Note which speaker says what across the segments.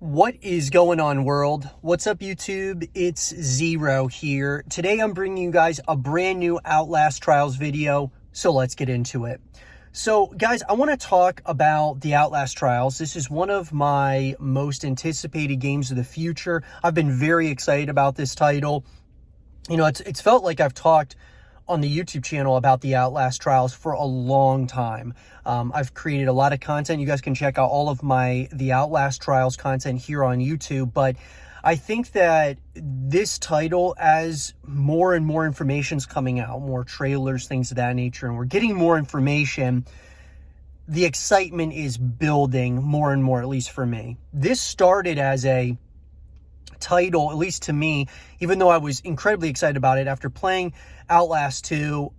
Speaker 1: What is going on, world? What's up, YouTube? It's Zero here. Today I'm bringing you guys a brand new Outlast Trials video, so let's get into it. So guys, I want to talk about the Outlast Trials. This is one of my most anticipated games of the future. I've been very excited about this title. You know, it's felt like I've talked on the YouTube channel about the Outlast Trials for a long time. I've created a lot of content. You guys can check out all of the Outlast Trials content here on YouTube, but I think that this title, as more and more information's coming out, more trailers, things of that nature, and we're getting more information, the excitement is building more and more, at least for me. This started as a title, at least to me, even though I was incredibly excited about it after playing Outlast 2,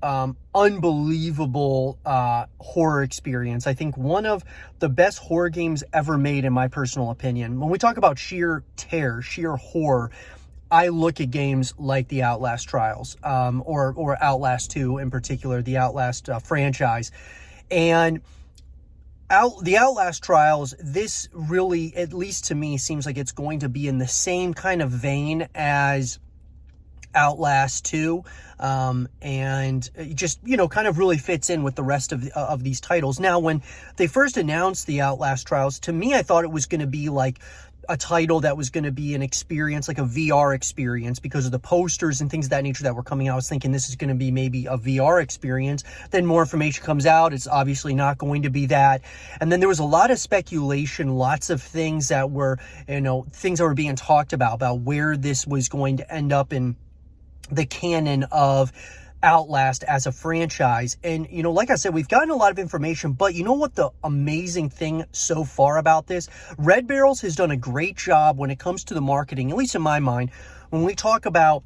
Speaker 1: unbelievable horror experience. I think one of the best horror games ever made, in my personal opinion. When we talk about sheer terror, sheer horror, I look at games like the Outlast Trials, or Outlast 2 in particular, the Outlast franchise. And the Outlast Trials, this really, at least to me, seems like it's going to be in the same kind of vein as Outlast 2, and it just, you know, kind of really fits in with the rest of these titles. Now, when they first announced the Outlast Trials, to me, I thought it was going to be like a title that was going to be an experience, like a VR experience, because of the posters and things of that nature that were coming out. I was thinking this is going to be maybe a VR experience. Then more information comes out. It's obviously not going to be that. And then there was a lot of speculation, lots of things that were, you know, things that were being talked about where this was going to end up in the canon of Outlast as a franchise. And, you know, like I said, we've gotten a lot of information, but you know what the amazing thing so far about this? Red Barrels has done a great job when it comes to the marketing, at least in my mind, when we talk about,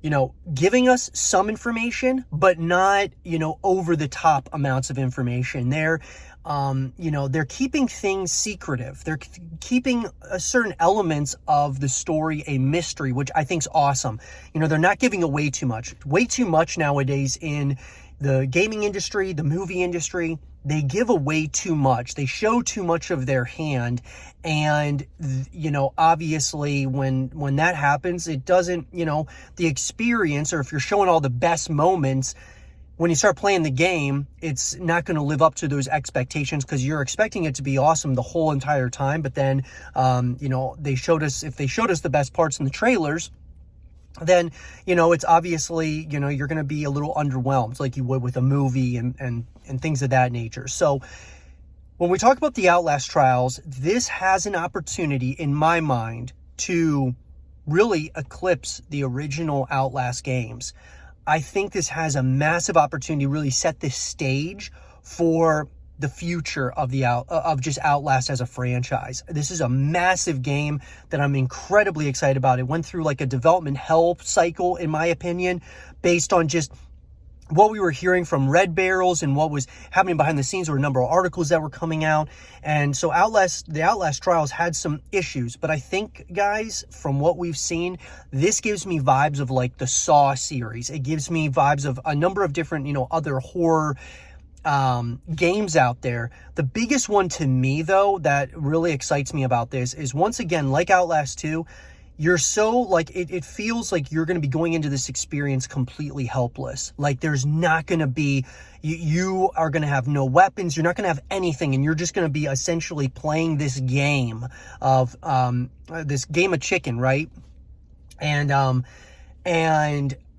Speaker 1: you know, giving us some information, but not, you know, over the top amounts of information. They're, you know, they're keeping things secretive. They're keeping certain elements of the story a mystery, which I think is awesome. You know, they're not giving away too much. Way too much nowadays in the gaming industry, the movie industry. They give away too much. They show too much of their hand. And, you know, obviously when that happens, it doesn't, you know, the experience, or if you're showing all the best moments, when you start playing the game, it's not going to live up to those expectations, because you're expecting it to be awesome the whole entire time. But then, you know, if they showed us the best parts in the trailers, then, you know, it's obviously, you know, you're going to be a little underwhelmed like you would with a movie and things of that nature. So when we talk about the Outlast Trials, this has an opportunity, in my mind, to really eclipse the original Outlast games. I think this has a massive opportunity to really set the stage for the future of just Outlast as a franchise. This is a massive game that I'm incredibly excited about. It went through like a development hell cycle, in my opinion, based on just what we were hearing from Red Barrels and what was happening behind the scenes. There were a number of articles that were coming out. And so the Outlast Trials had some issues. But I think, guys, from what we've seen, this gives me vibes of like the Saw series. It gives me vibes of a number of different, you know, other horror games out there. The biggest one to me, though, that really excites me about this is, once again, like Outlast 2, you're so, like, it feels like you're going to be going into this experience completely helpless. Like, there's not going to be, you are going to have no weapons, you're not going to have anything, and you're just going to be essentially playing this game of chicken, right? And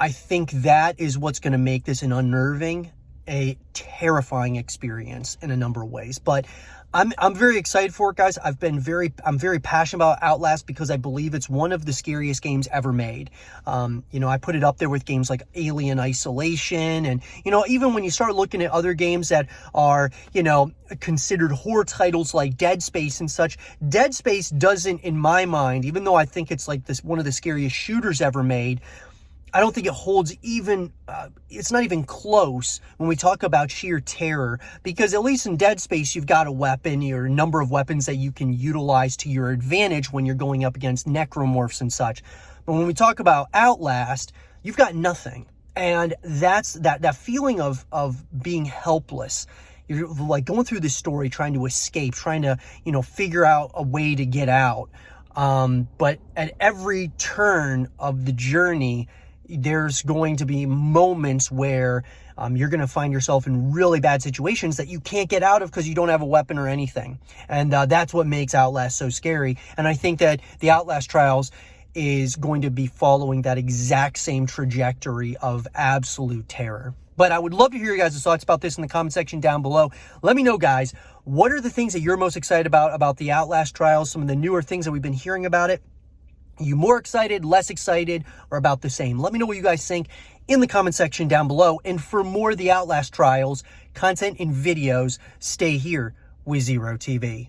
Speaker 1: I think that is what's going to make this an unnerving, a terrifying experience in a number of ways. But I'm very excited for it, guys. I'm very passionate about Outlast because I believe it's one of the scariest games ever made. You know, I put it up there with games like Alien Isolation, and, you know, even when you start looking at other games that are, you know, considered horror titles like Dead Space and such, Dead Space doesn't, in my mind, even though I think it's like one of the scariest shooters ever made, I don't think it holds even, it's not even close when we talk about sheer terror, because at least in Dead Space, you've got a weapon, or a number of weapons that you can utilize to your advantage when you're going up against necromorphs and such. But when we talk about Outlast, you've got nothing. And that's that feeling of being helpless You're like going through this story, trying to escape, trying to, figure out a way to get out. But at every turn of the journey, there's going to be moments where you're going to find yourself in really bad situations that you can't get out of because you don't have a weapon or anything. And that's what makes Outlast so scary. And I think that the Outlast Trials is going to be following that exact same trajectory of absolute terror. But I would love to hear your guys' thoughts about this in the comment section down below. Let me know, guys, what are the things that you're most excited about the Outlast Trials, some of the newer things that we've been hearing about it? Are you more excited, less excited, or about the same? Let me know what you guys think in the comment section down below. And for more of the Outlast Trials content and videos, stay here with Zero TV.